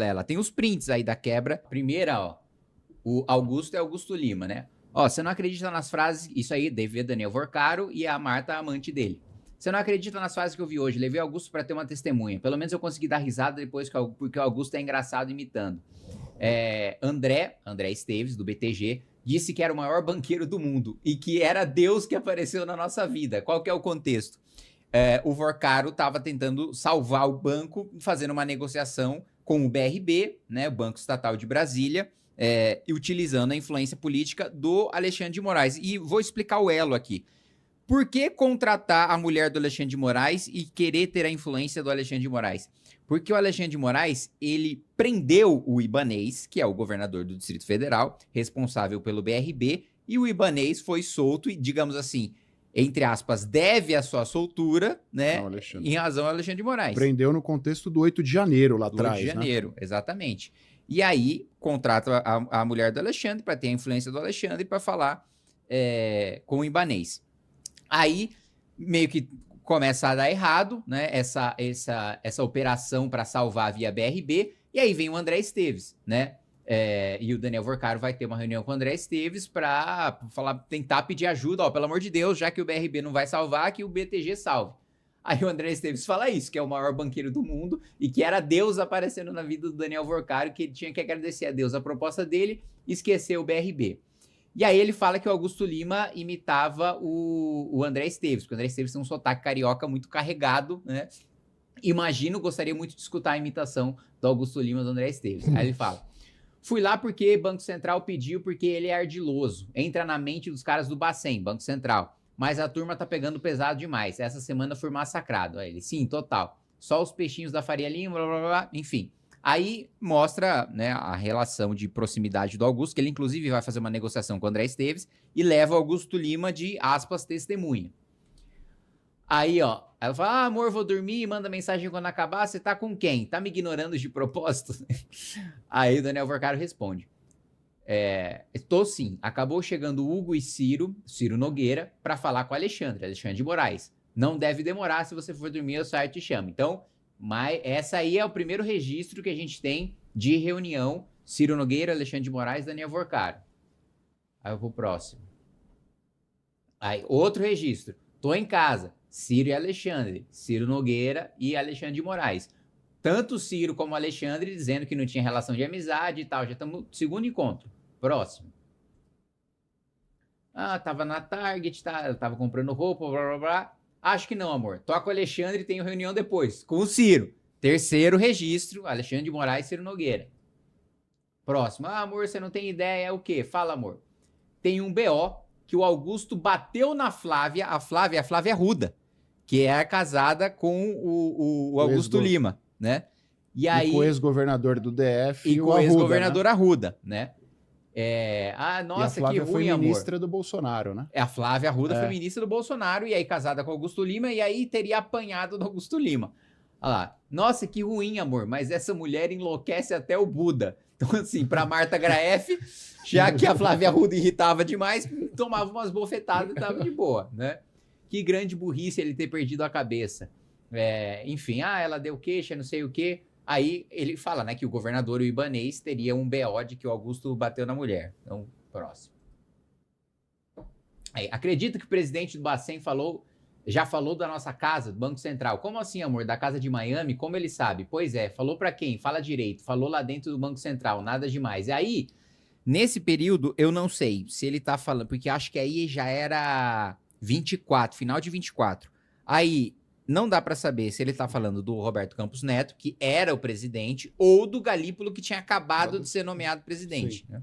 Ela tem os prints aí da quebra. Primeira, ó, o Augusto é Augusto Lima, né? Ó, você não acredita nas frases... Isso aí, deve Daniel Vorcaro e a Marta, a amante dele. Você não acredita nas frases que eu vi hoje. Levei Augusto pra ter uma testemunha. Pelo menos eu consegui dar risada depois, porque o Augusto é engraçado imitando. André Esteves, do BTG, disse que era o maior banqueiro do mundo e que era Deus que apareceu na nossa vida. Qual que é o contexto? O Vorcaro estava tentando salvar o banco, fazendo uma negociação com o BRB, né, o Banco Estatal de Brasília, e utilizando a influência política do Alexandre de Moraes. E vou explicar o elo aqui. Por que contratar a mulher do Alexandre de Moraes e querer ter a influência do Alexandre de Moraes? Porque o Alexandre de Moraes, ele prendeu o Ibanez, que é o governador do Distrito Federal, responsável pelo BRB, e o Ibanez foi solto e, digamos assim, entre aspas, deve a sua soltura, né, em razão ao Alexandre de Moraes. Prendeu no contexto do 8 de janeiro lá atrás, 8 de janeiro, né? Exatamente. E aí, contrata a mulher do Alexandre para ter a influência do Alexandre para falar com o Ibanez. Aí, meio que começa a dar errado, né, essa operação para salvar via BRB, e aí vem o André Esteves, né, e o Daniel Vorcaro vai ter uma reunião com o André Esteves para tentar pedir ajuda, ó, pelo amor de Deus, já que o BRB não vai salvar, que o BTG salve. Aí o André Esteves fala isso, que é o maior banqueiro do mundo e que era Deus aparecendo na vida do Daniel Vorcaro, que ele tinha que agradecer a Deus a proposta dele e esquecer o BRB. E aí ele fala que o Augusto Lima imitava o André Esteves, porque o André Esteves tem um sotaque carioca muito carregado, né? Gostaria muito de escutar a imitação do Augusto Lima do André Esteves. Aí ele fala, fui lá porque Banco Central pediu, porque ele é ardiloso, entra na mente dos caras do Bacen, Banco Central, mas a turma tá pegando pesado demais, essa semana fui massacrado. Aí ele, sim, total, só os peixinhos da Faria Lima, blá, blá, blá, enfim. Aí mostra, né, a relação de proximidade do Augusto, que ele inclusive vai fazer uma negociação com o André Esteves e leva o Augusto Lima de, aspas, testemunha. Aí, ó, ela fala, amor, vou dormir, manda mensagem quando acabar, você tá com quem? Tá me ignorando de propósito? Aí o Daniel Vorcaro responde, tô sim, acabou chegando Hugo e Ciro Nogueira, para falar com o Alexandre de Moraes. Não deve demorar, se você for dormir eu saio e te chamo. Então... Mas essa aí é o primeiro registro que a gente tem de reunião. Ciro Nogueira, Alexandre de Moraes, Daniel Vorcaro. Aí eu vou pro próximo. Aí, outro registro. Tô em casa. Ciro e Alexandre. Ciro Nogueira e Alexandre de Moraes. Tanto Ciro como Alexandre dizendo que não tinha relação de amizade e tal. Já estamos no segundo encontro. Próximo. Tava na Target, tava comprando roupa, blá, blá, blá. Acho que não, amor. Toca o Alexandre e tenho reunião depois. Com o Ciro. Terceiro registro, Alexandre de Moraes e Ciro Nogueira. Próximo. Amor, você não tem ideia. É o quê? Fala, amor. Tem um BO que o Augusto bateu na Flávia. A Flávia Arruda, que é casada com o Augusto Lima, né? E aí... com o ex-governador do DF e com o ex-governador, né? Arruda, né? Nossa, e a Flávia que ruim, foi ministra amor. Do Bolsonaro, né? A Flávia Arruda foi ministra do Bolsonaro e aí casada com Augusto Lima e aí teria apanhado do Augusto Lima. Olha lá. Nossa, que ruim, amor, mas essa mulher enlouquece até o Buda. Então, assim, pra Marta Graeff, já que a Flávia Arruda irritava demais, tomava umas bofetadas e tava de boa, né? Que grande burrice ele ter perdido a cabeça. Enfim, ela deu queixa, não sei o quê. Aí ele fala, né, que o governador, o Ibanez, teria um BO de que o Augusto bateu na mulher. Então, próximo. Acredito que o presidente do Bacen já falou da nossa casa, do Banco Central. Como assim, amor? Da casa de Miami? Como ele sabe? Pois é, falou pra quem? Fala direito. Falou lá dentro do Banco Central, nada demais. E aí, nesse período, eu não sei se ele tá falando, porque acho que aí já era 24, final de 24. Aí... Não dá para saber se ele tá falando do Roberto Campos Neto, que era o presidente, ou do Galípolo, que tinha acabado de ser nomeado presidente. Né?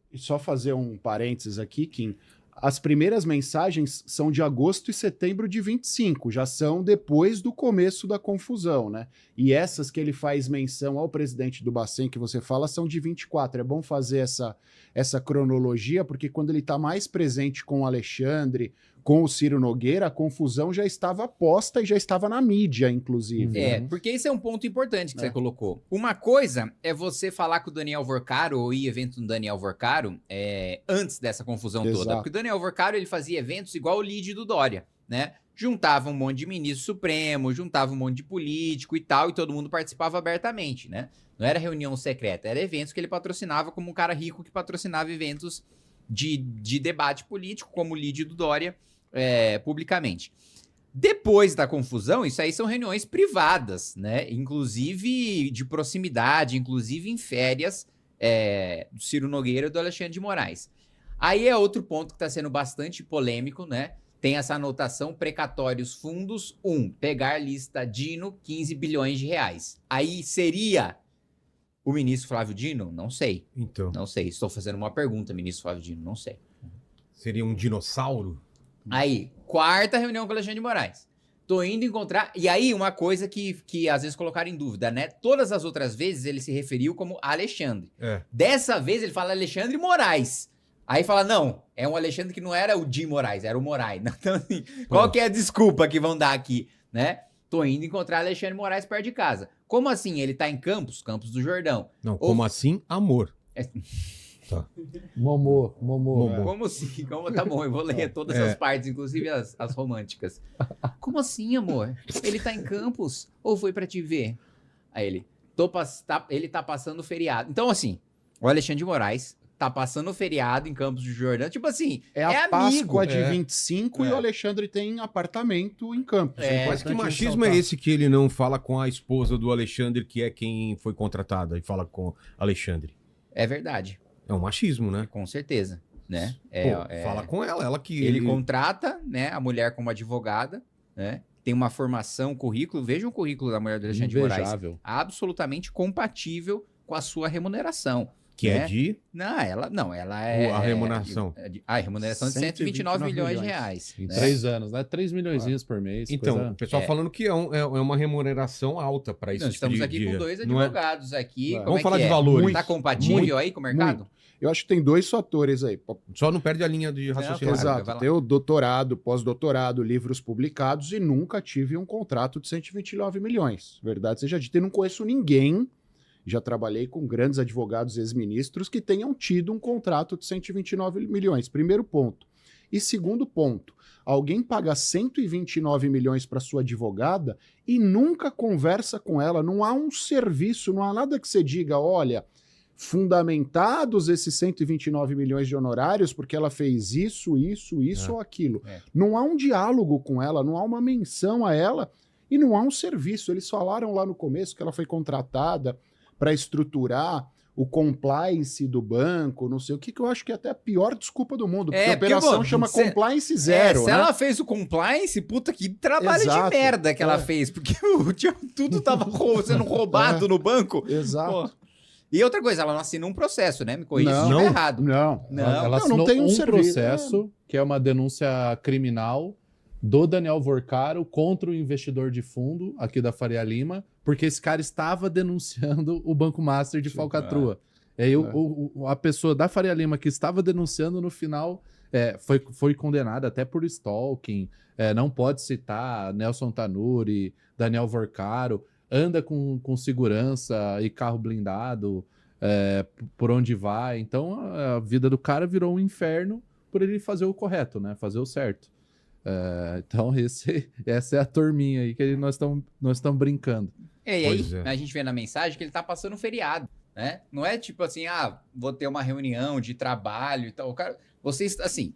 E só fazer um parênteses aqui, Kim. As primeiras mensagens são de agosto e setembro de 25, já são depois do começo da confusão, né? E essas que ele faz menção ao presidente do Bacen, que você fala, são de 24. É bom fazer essa cronologia, porque quando ele está mais presente com o Alexandre, com o Ciro Nogueira, a confusão já estava posta e já estava na mídia, inclusive. Porque esse é um ponto importante que você colocou. Uma coisa é você falar com o Daniel Vorcaro ou ir evento do Daniel Vorcaro antes dessa confusão toda. Porque o Daniel Vorcaro ele fazia eventos igual o Lide do Dória, né? juntava um monte de ministro supremo, juntava um monte de político e tal, e todo mundo participava abertamente, né? Não era reunião secreta, era eventos que ele patrocinava como um cara rico que patrocinava eventos de debate político, como o Lídio do Dória, publicamente. Depois da confusão, isso aí são reuniões privadas, né? Inclusive de proximidade, inclusive em férias do Ciro Nogueira e do Alexandre de Moraes. Aí é outro ponto que está sendo bastante polêmico, né? Tem essa anotação, precatórios fundos, pegar lista Dino, 15 bilhões de reais. Aí seria o ministro Flávio Dino? Não sei. Então. Não sei. Estou fazendo uma pergunta, ministro Flávio Dino. Não sei. Seria um dinossauro? Aí, quarta reunião com o Alexandre de Moraes. Tô indo encontrar... E aí, uma coisa que às vezes colocaram em dúvida, né? Todas as outras vezes ele se referiu como Alexandre. Dessa vez ele fala Alexandre Moraes. Aí fala, não, é um Alexandre que não era o de Moraes, era o Moraes. Então, assim, qual que é a desculpa que vão dar aqui, né? Tô indo encontrar Alexandre Moraes perto de casa. Como assim? Ele tá em Campos do Jordão. Não, como assim? Amor. Tá. Momô. Como assim? Tá bom, eu vou ler todas as partes, inclusive as românticas. Como assim, amor? Ele tá em Campos ou foi pra te ver? Aí ele, ele tá passando feriado. Então, assim, o Alexandre de Moraes tá passando feriado em Campos do Jordão. Tipo assim, é a amigo. Páscoa de 25 e o Alexandre tem apartamento em Campos. Mas que machismo é esse que ele não fala com a esposa do Alexandre, que é quem foi contratada, e fala com Alexandre? É verdade. É um machismo, né? Com certeza, né? Fala com ela que... Ele contrata, né, a mulher como advogada, né? Tem uma formação, currículo. Veja o currículo da mulher do Alexandre de Moraes. Absolutamente compatível com a sua remuneração. Que é de... Não, ela é... A remuneração. A remuneração de 129 milhões de reais. Em 3 anos, né? 3 milhões por mês. Então, o pessoal falando que é uma remuneração alta para isso. Nós estamos aqui com 2 advogados aqui. Vamos falar de valores. Tá compatível aí com o mercado? Muito. Eu acho que tem 2 fatores aí. Só não perde a linha de raciocínio. Exato. Tenho doutorado, pós-doutorado, livros publicados e nunca tive um contrato de 129 milhões. Verdade seja dita, e não conheço ninguém... Já trabalhei com grandes advogados ex-ministros que tenham tido um contrato de 129 milhões. Primeiro ponto. E segundo ponto, alguém paga 129 milhões para sua advogada e nunca conversa com ela. Não há um serviço, não há nada que você diga, olha, fundamentados esses 129 milhões de honorários porque ela fez isso ou aquilo. Não há um diálogo com ela, não há uma menção a ela e não há um serviço. Eles falaram lá no começo que ela foi contratada para estruturar o compliance do banco, não sei o que eu acho que é até a pior desculpa do mundo, porque a operação chama compliance zero, se ela fez o compliance, puta, que trabalho de merda que ela fez, porque tudo tava sendo roubado no banco. Exato. Pô. E outra coisa, ela não assina um processo, né? Me corrija se estiver errado. Ela assinou tem um processo, que é uma denúncia criminal do Daniel Vorcaro contra o investidor de fundo aqui da Faria Lima, porque esse cara estava denunciando o Banco Master de Falcatrua. E aí a pessoa da Faria Lima que estava denunciando no final foi condenada até por stalking, não pode citar Nelson Tanuri, Daniel Vorcaro, anda com segurança e carro blindado por onde vai. Então a vida do cara virou um inferno por ele fazer o correto, né? Fazer o certo. Então essa é a turminha aí que nós estamos brincando. E aí a gente vê na mensagem que ele tá passando feriado, né? Não é tipo assim, vou ter uma reunião de trabalho e tal. Cara, vocês, assim,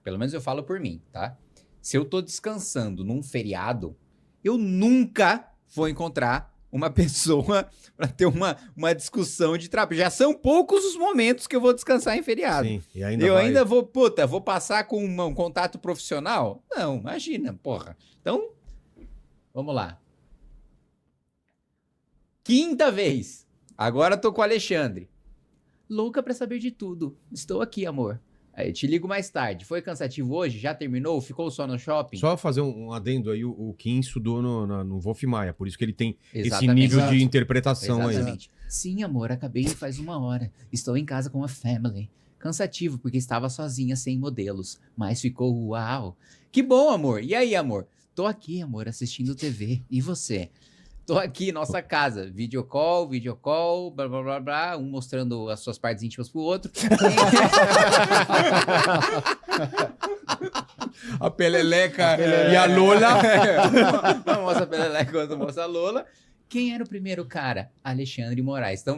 pelo menos eu falo por mim, tá? Se eu tô descansando num feriado, eu nunca vou encontrar uma pessoa para ter uma discussão de trabalho. Já são poucos os momentos que eu vou descansar em feriado. Sim, e ainda vou passar com um contato profissional? Não, imagina, porra. Então, vamos lá. Quinta vez. Agora tô com o Alexandre. Louca pra saber de tudo. Estou aqui, amor. Aí, te ligo mais tarde. Foi cansativo hoje? Já terminou? Ficou só no shopping? Só fazer um adendo aí, o Kim estudou no Wolf Maia, por isso que ele tem esse Exatamente. nível de interpretação Exatamente. aí. Sim, amor, acabei faz 1 hora. Estou em casa com a family. Cansativo, porque estava sozinha, sem modelos. Mas ficou uau. Que bom, amor. E aí, amor? Tô aqui, amor, assistindo TV. E você? Tô aqui, nossa casa. Video call, blá, blá, blá, blá. Um mostrando as suas partes íntimas pro outro. A Peleleca e a Lola. Uma moça Peleleca e outra moça Lola. Quem era o primeiro cara? Alexandre Moraes. Então,